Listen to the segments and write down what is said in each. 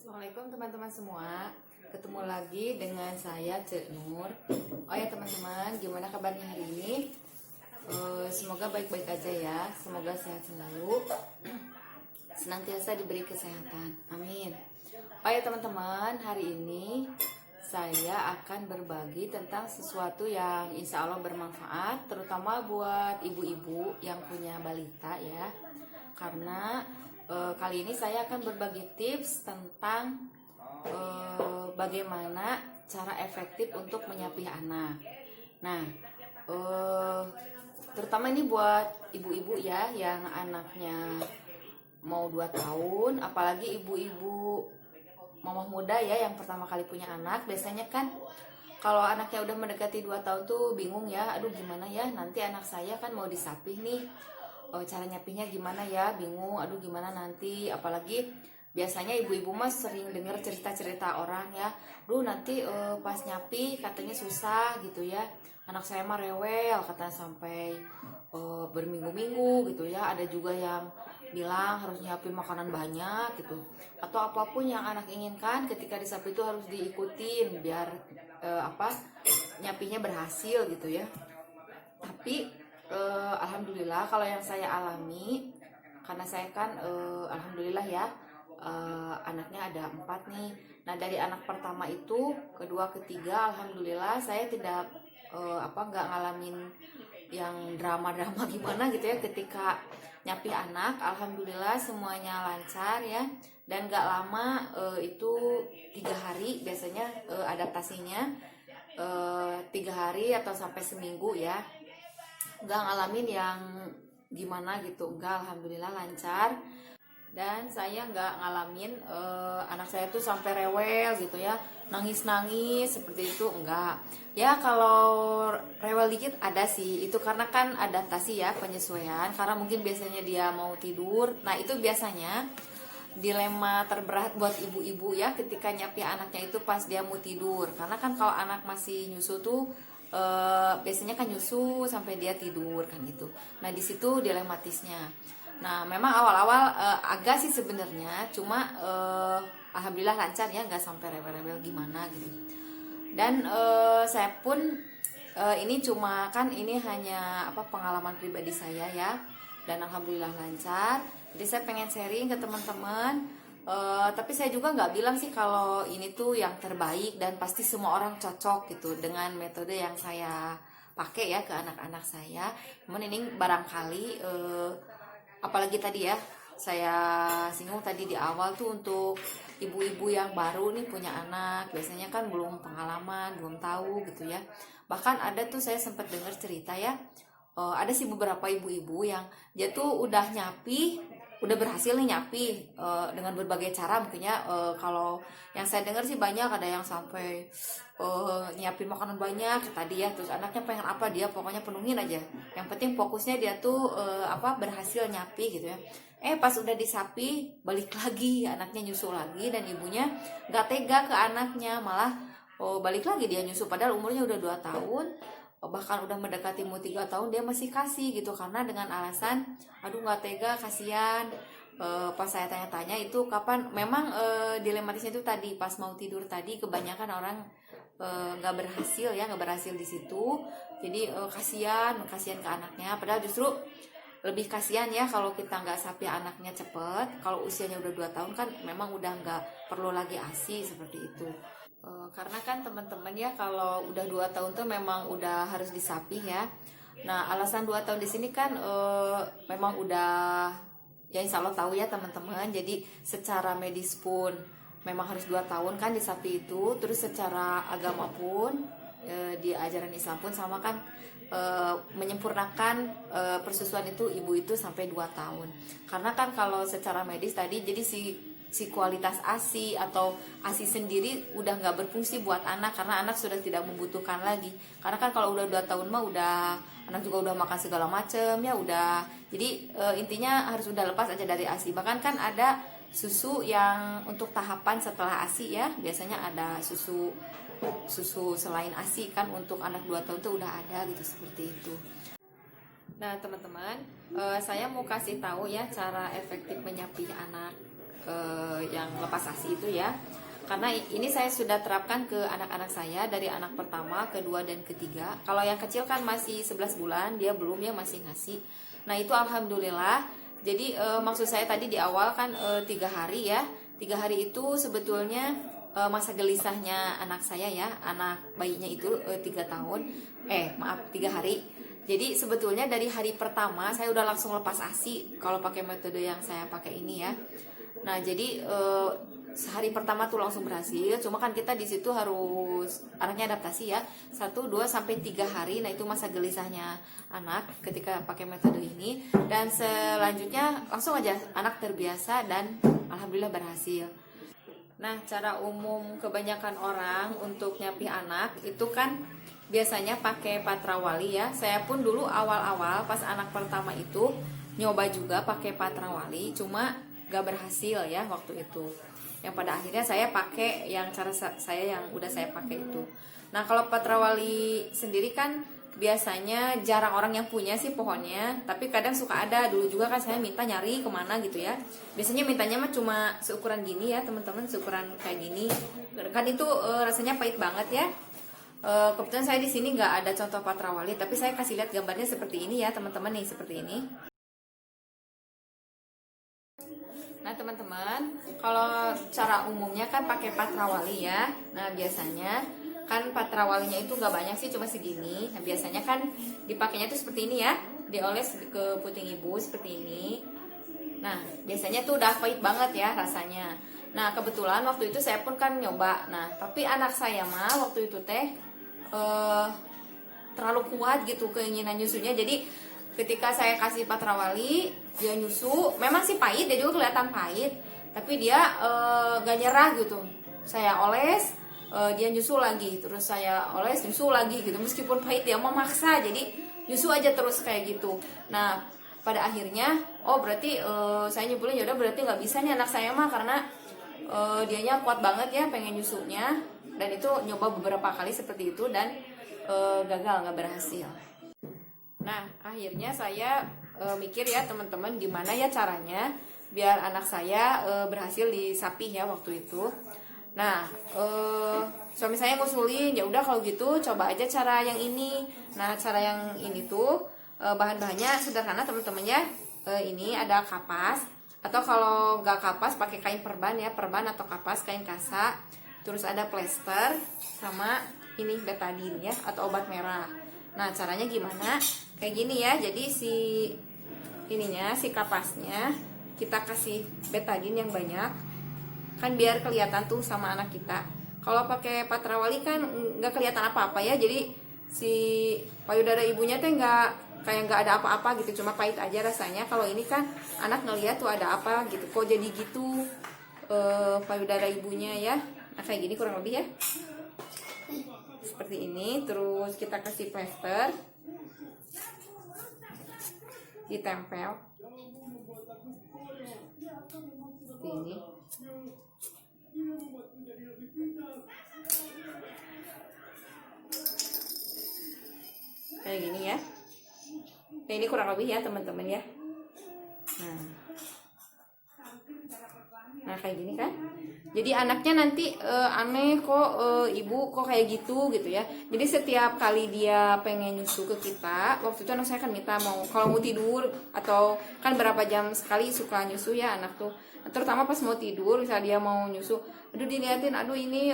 Assalamualaikum teman-teman semua. Ketemu lagi dengan saya Cek Nur. Oh ya teman-teman, gimana kabarnya hari ini? Semoga baik-baik aja ya. Semoga sehat selalu, senantiasa diberi kesehatan. Amin. Oh ya teman-teman, hari ini saya akan berbagi tentang sesuatu yang insya Allah bermanfaat, terutama buat ibu-ibu yang punya balita ya. Karena kali ini saya akan berbagi tips tentang bagaimana cara efektif untuk menyapih anak. Nah, terutama ini buat ibu-ibu ya yang anaknya mau 2 tahun, apalagi ibu-ibu mamah muda ya yang pertama kali punya anak. Biasanya kan kalau anaknya udah mendekati 2 tahun tuh bingung ya, aduh gimana ya nanti anak saya kan mau disapih nih, cara nyapihnya gimana ya, bingung, aduh gimana nanti. Apalagi biasanya ibu-ibu mah sering dengar cerita-cerita orang ya, duh nanti pas nyapih katanya susah gitu ya, anak saya mah rewel katanya sampai berminggu-minggu gitu ya. Ada juga yang bilang harus nyiapin makanan banyak gitu, atau apapun yang anak inginkan ketika disapih itu harus diikutin biar nyapihnya berhasil gitu ya. Tapi alhamdulillah kalau yang saya alami, karena saya kan alhamdulillah ya, anaknya ada 4 nih. Nah dari anak pertama itu, kedua, ketiga, alhamdulillah saya tidak nggak ngalamin yang drama-drama gimana gitu ya ketika nyapih anak. Alhamdulillah semuanya lancar ya, dan nggak lama, itu 3 hari biasanya adaptasinya, 3 hari atau sampai seminggu ya, nggak ngalamin yang gimana gitu, enggak, alhamdulillah lancar. Dan saya nggak ngalamin anak saya tuh sampai rewel gitu ya, nangis-nangis seperti itu, enggak. Ya kalau rewel dikit ada sih, itu karena kan adaptasi ya, penyesuaian, karena mungkin biasanya dia mau tidur. Nah itu biasanya dilema terberat buat ibu-ibu ya ketika nyapih anaknya itu pas dia mau tidur, karena kan kalau anak masih nyusu tuh biasanya kan nyusu sampai dia tidur kan gitu. Nah di situ dilematisnya. Nah memang awal-awal agak sih sebenarnya, cuma alhamdulillah lancar ya, nggak sampai rewel-rewel gimana gitu. Dan saya pun ini cuma kan ini hanya pengalaman pribadi saya ya, dan alhamdulillah lancar. Jadi saya pengen sharing ke teman-teman. Tapi saya juga nggak bilang sih kalau ini tuh yang terbaik dan pasti semua orang cocok gitu dengan metode yang saya pakai ya ke anak-anak saya. Cuman ini barangkali apalagi tadi ya saya singgung tadi di awal tuh, untuk ibu-ibu yang baru nih punya anak, biasanya kan belum pengalaman, belum tahu gitu ya. Bahkan ada tuh saya sempat dengar cerita ya, ada sih beberapa ibu-ibu yang dia tuh udah nyapi, udah berhasil nih nyapi dengan berbagai cara mungkin ya. Kalau yang saya dengar sih banyak, ada yang sampai nyiapin makanan banyak tadi ya, terus anaknya pengen apa dia pokoknya penuhin aja, yang penting fokusnya dia tuh berhasil nyapi gitu ya. Pas udah disapi balik lagi anaknya nyusu lagi, dan ibunya nggak tega ke anaknya, malah balik lagi dia nyusu padahal umurnya udah 2 tahun, bahkan udah mendekati mau 3 tahun dia masih kasih gitu, karena dengan alasan aduh nggak tega, kasihan. Pas saya tanya-tanya itu kapan, memang dilematisnya itu tadi pas mau tidur tadi, kebanyakan orang nggak berhasil ya, nggak berhasil di situ. Jadi kasihan ke anaknya, padahal justru lebih kasihan ya kalau kita nggak sapi anaknya cepet. Kalau usianya udah 2 tahun kan memang udah nggak perlu lagi ASI seperti itu. Karena kan teman-teman ya kalau udah 2 tahun tuh memang udah harus disapih ya. Nah alasan 2 tahun di sini kan memang udah ya, insya Allah tahu ya teman-teman. Jadi secara medis pun memang harus 2 tahun kan disapi itu. Terus secara agama pun di ajaran Islam pun sama kan, menyempurnakan persusuan itu ibu itu sampai 2 tahun. Karena kan kalau secara medis tadi, jadi si kualitas ASI atau ASI sendiri udah nggak berfungsi buat anak, karena anak sudah tidak membutuhkan lagi. Karena kan kalau udah 2 tahun mah udah anak juga udah makan segala macem ya, udah. Jadi intinya harus udah lepas aja dari ASI. Bahkan kan ada susu yang untuk tahapan setelah ASI ya, biasanya ada susu selain ASI kan untuk anak 2 tahun tuh udah ada gitu, seperti itu. Nah teman-teman, saya mau kasih tahu ya cara efektif menyapih anak yang lepas ASI itu ya. Karena ini saya sudah terapkan ke anak-anak saya dari anak pertama, kedua, dan ketiga. Kalau yang kecil kan masih 11 bulan, dia belum ya, masih ngasih. Nah itu alhamdulillah. Jadi maksud saya tadi di awal kan 3 hari ya. 3 hari itu sebetulnya masa gelisahnya anak saya ya, anak bayinya itu 3 tahun. Maaf 3 hari. Jadi sebetulnya dari hari pertama saya udah langsung lepas ASI kalau pakai metode yang saya pakai ini ya. Nah jadi hari pertama tuh langsung berhasil. Cuma kan kita di situ harus anaknya adaptasi ya, 1, 2 sampai 3 hari. Nah itu masa gelisahnya anak ketika pakai metode ini. Dan selanjutnya langsung aja anak terbiasa dan alhamdulillah berhasil. Nah cara umum kebanyakan orang untuk nyapih anak itu kan biasanya pakai patrawali ya. Saya pun dulu awal-awal pas anak pertama itu nyoba juga pakai patrawali, cuma gak berhasil ya waktu itu. Yang pada akhirnya saya pakai yang cara saya yang udah saya pakai itu. Nah kalau patrawali sendiri kan biasanya jarang orang yang punya sih pohonnya, tapi kadang suka ada. Dulu juga kan saya minta nyari kemana gitu ya. Biasanya mintanya mah cuma seukuran gini ya teman-teman, seukuran kayak gini. Kan itu rasanya pahit banget ya. Kebetulan saya di sini nggak ada contoh patrawali, tapi saya kasih lihat gambarnya seperti ini ya teman-teman nih, seperti ini. Nah teman-teman, kalau cara umumnya kan pakai patrawali ya. Nah biasanya kan patrawalinya itu gak banyak sih, cuma segini. Nah biasanya kan dipakainya tuh seperti ini ya, dioles ke puting ibu seperti ini. Nah biasanya tuh udah pahit banget ya rasanya. Nah kebetulan waktu itu saya pun kan nyoba. Nah tapi anak saya mah waktu itu teh terlalu kuat gitu keinginan nyusunya. Jadi ketika saya kasih patrawali, dia nyusu, memang sih pahit, dia juga kelihatan pahit, tapi dia gak nyerah gitu. Saya oles, dia nyusu lagi, terus saya oles, nyusu lagi gitu. Meskipun pahit dia memaksa, jadi nyusu aja terus kayak gitu. Nah pada akhirnya, berarti saya nyimpulin yaudah berarti nggak bisa nih anak saya mah, karena dianya kuat banget ya pengen nyusunya. Dan itu nyoba beberapa kali seperti itu dan gagal, nggak berhasil. Nah akhirnya saya mikir ya teman-teman, gimana ya caranya biar anak saya berhasil disapih ya waktu itu. Nah suami saya ngusulin, ya udah kalau gitu coba aja cara yang ini. Nah cara yang ini tuh bahan-bahannya sederhana teman-teman ya. Ini ada kapas, atau kalau nggak kapas pakai kain perban ya, perban atau kapas, kain kasa. Terus ada plester sama ini betadine ya, atau obat merah. Nah caranya gimana? Kayak gini ya. Jadi si kapasnya kita kasih betadine yang banyak, kan biar kelihatan tuh sama anak kita. Kalau pakai patrawali kan nggak kelihatan apa-apa ya, jadi si payudara ibunya tuh nggak ada apa-apa gitu, cuma pahit aja rasanya. Kalau ini kan anak ngeliat tuh ada apa gitu, kok jadi gitu payudara ibunya ya. Nah kayak gini kurang lebih ya, seperti ini. Terus kita kasih plester, ditempel seperti ini. Kayak gini ya. Nah ini kurang lebih ya teman-teman ya. Nah kayak gini kan. Jadi anaknya nanti aneh kok ibu kok kayak gitu ya. Jadi setiap kali dia pengen nyusu ke kita, waktu itu anak saya kan minta kalau mau tidur, atau kan berapa jam sekali suka nyusu ya anak tuh. Terutama pas mau tidur, misalnya dia mau nyusu, aduh diliatin, aduh ini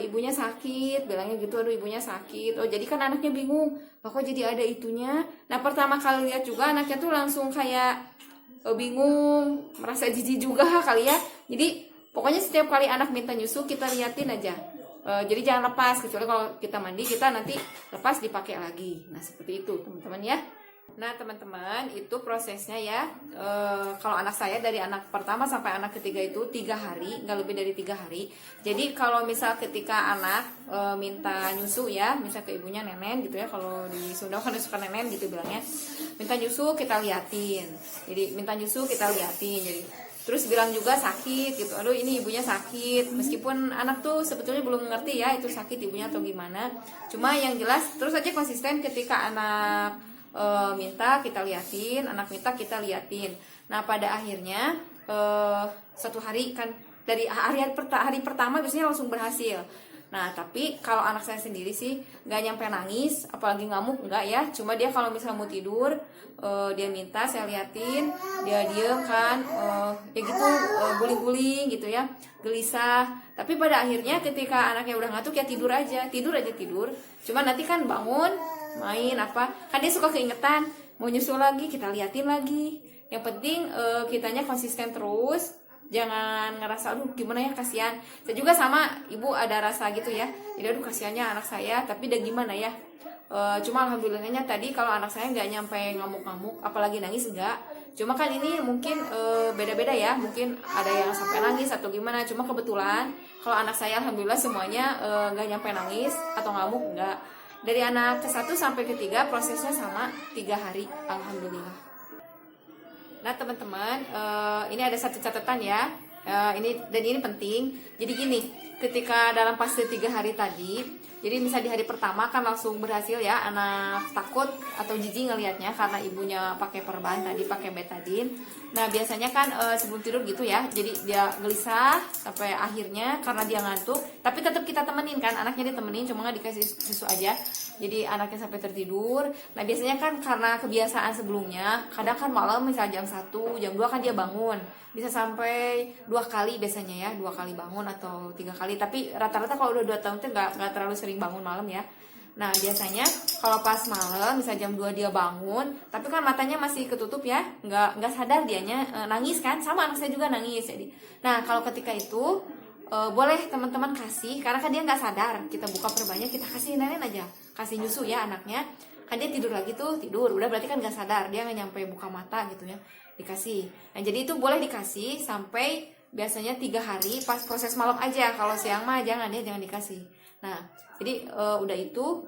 ibunya sakit, bilangnya gitu, aduh ibunya sakit. Jadi kan anaknya bingung, kok jadi ada itunya. Nah pertama kali lihat juga anaknya tuh langsung kayak bingung, merasa jijik juga kali ya. Jadi pokoknya setiap kali anak minta nyusu kita liatin aja. Jadi jangan lepas, kecuali kalau kita mandi kita nanti lepas dipakai lagi. Nah seperti itu teman-teman ya. Nah teman-teman itu prosesnya ya. Kalau anak saya dari anak pertama sampai anak ketiga itu 3 hari, nggak lebih dari 3 hari. Jadi kalau misal ketika anak minta nyusu ya, misal ke ibunya nenen gitu ya, kalau di Sunda kan suka nenen gitu bilangnya, minta nyusu kita liatin. Jadi minta nyusu kita liatin. Jadi terus bilang juga sakit gitu, aduh ini ibunya sakit, meskipun anak tuh sebetulnya belum ngerti ya itu sakit ibunya atau gimana. Cuma yang jelas terus aja konsisten, ketika anak minta kita liatin, anak minta kita liatin. Nah pada akhirnya 1 hari kan dari hari pertama biasanya langsung berhasil. Nah, tapi kalau anak saya sendiri sih nggak nyampe nangis, apalagi ngamuk enggak ya. Cuma dia kalau misalnya mau tidur, dia minta saya liatin, dia diem kan, ya gitu, guling-guling gitu ya, gelisah. Tapi pada akhirnya ketika anaknya udah ngantuk ya tidur aja. Cuma nanti kan bangun, main apa, kan dia suka keingetan, mau nyusul lagi, kita liatin lagi. Yang penting kitanya konsisten terus. Jangan ngerasa aduh gimana ya, kasihan. Saya juga sama ibu ada rasa gitu ya, jadi aduh kasihannya anak saya, tapi udah gimana ya. Cuma alhamdulillahnya tadi kalau anak saya nggak nyampe ngamuk-ngamuk apalagi nangis enggak. Cuma kan ini mungkin beda-beda ya, mungkin ada yang sampai nangis atau gimana. Cuma kebetulan kalau anak saya alhamdulillah semuanya nggak nyampe nangis atau ngamuk enggak. Dari anak ke 1 sampai ke 3 prosesnya sama 3 hari alhamdulillah. Nah teman-teman, ini ada satu catatan ya, ini penting. Jadi gini, ketika dalam fase 3 hari tadi, jadi misal di hari pertama kan langsung berhasil ya, anak takut atau jijik ngelihatnya karena ibunya pakai perban tadi, pakai betadine. Nah biasanya kan sebelum tidur gitu ya, jadi dia gelisah sampai akhirnya karena dia ngantuk, tapi tetap kita temenin kan, anaknya ditemenin, cuma nggak dikasih susu aja. Jadi anaknya sampai tertidur. Nah biasanya kan karena kebiasaan sebelumnya, kadang kan malam misal jam 1, jam 2 kan dia bangun, bisa sampai 2 kali biasanya ya, 2 kali bangun atau 3 kali. Tapi rata-rata kalau udah 2 tahun itu nggak terlalu sering bangun malam ya. Nah biasanya kalau pas malam misal jam 2 dia bangun, tapi kan matanya masih ketutup ya, nggak sadar dianya, nangis kan, sama anak saya juga nangis. Jadi nah kalau ketika itu boleh teman-teman kasih, karena kan dia nggak sadar, kita buka perbannya, kita kasih nenek aja, kasih nyusu ya anaknya, kan dia tidur lagi tuh, tidur udah berarti kan nggak sadar, dia nggak nyampe buka mata gitu ya, dikasih. Nah jadi itu boleh dikasih sampai biasanya 3 hari, pas proses malam aja. Kalau siang mah jangan dikasih. Nah jadi udah itu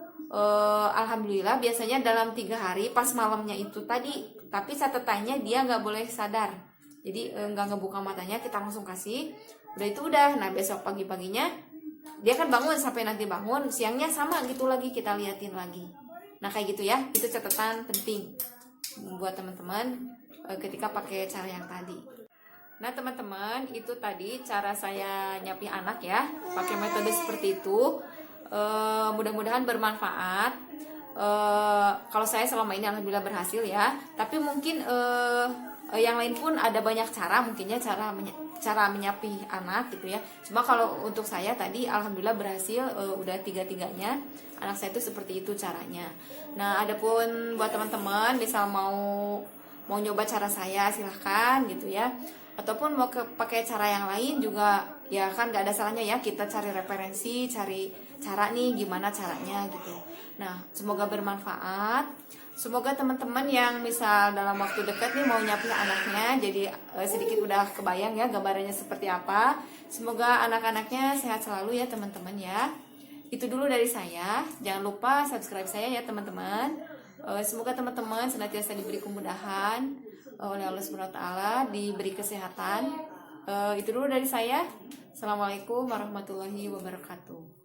alhamdulillah biasanya dalam 3 hari pas malamnya itu tadi, tapi catatannya dia nggak boleh sadar, jadi nggak ngebuka matanya, kita langsung kasih. Udah. Nah besok pagi-paginya dia kan bangun, sampai nanti bangun siangnya sama gitu lagi, kita liatin lagi. Nah kayak gitu ya, itu catatan penting buat teman-teman ketika pakai cara yang tadi. Nah teman-teman, itu tadi cara saya nyapi anak ya, pakai metode seperti itu. Mudah-mudahan bermanfaat. Kalau saya selama ini alhamdulillah berhasil ya, tapi mungkin yang lain pun ada banyak cara, mungkinnya cara menyapi anak gitu ya. Cuma kalau untuk saya tadi alhamdulillah berhasil, udah 3-3-nya anak saya itu seperti itu caranya. Nah adapun buat teman-teman misal mau nyoba cara saya silahkan gitu ya, ataupun mau pakai cara yang lain juga ya kan gak ada salahnya ya, kita cari referensi, cari cara nih gimana caranya gitu. Nah semoga bermanfaat. Semoga teman-teman yang misal dalam waktu dekat nih mau nyapi anaknya, jadi sedikit udah kebayang ya gambarannya seperti apa. Semoga anak-anaknya sehat selalu ya teman-teman ya. Itu dulu dari saya. Jangan lupa subscribe saya ya teman-teman. Semoga teman-teman senantiasa diberi kemudahan oleh Allah Subhanahu wa taala, diberi kesehatan. Itu dulu dari saya. Assalamualaikum warahmatullahi wabarakatuh.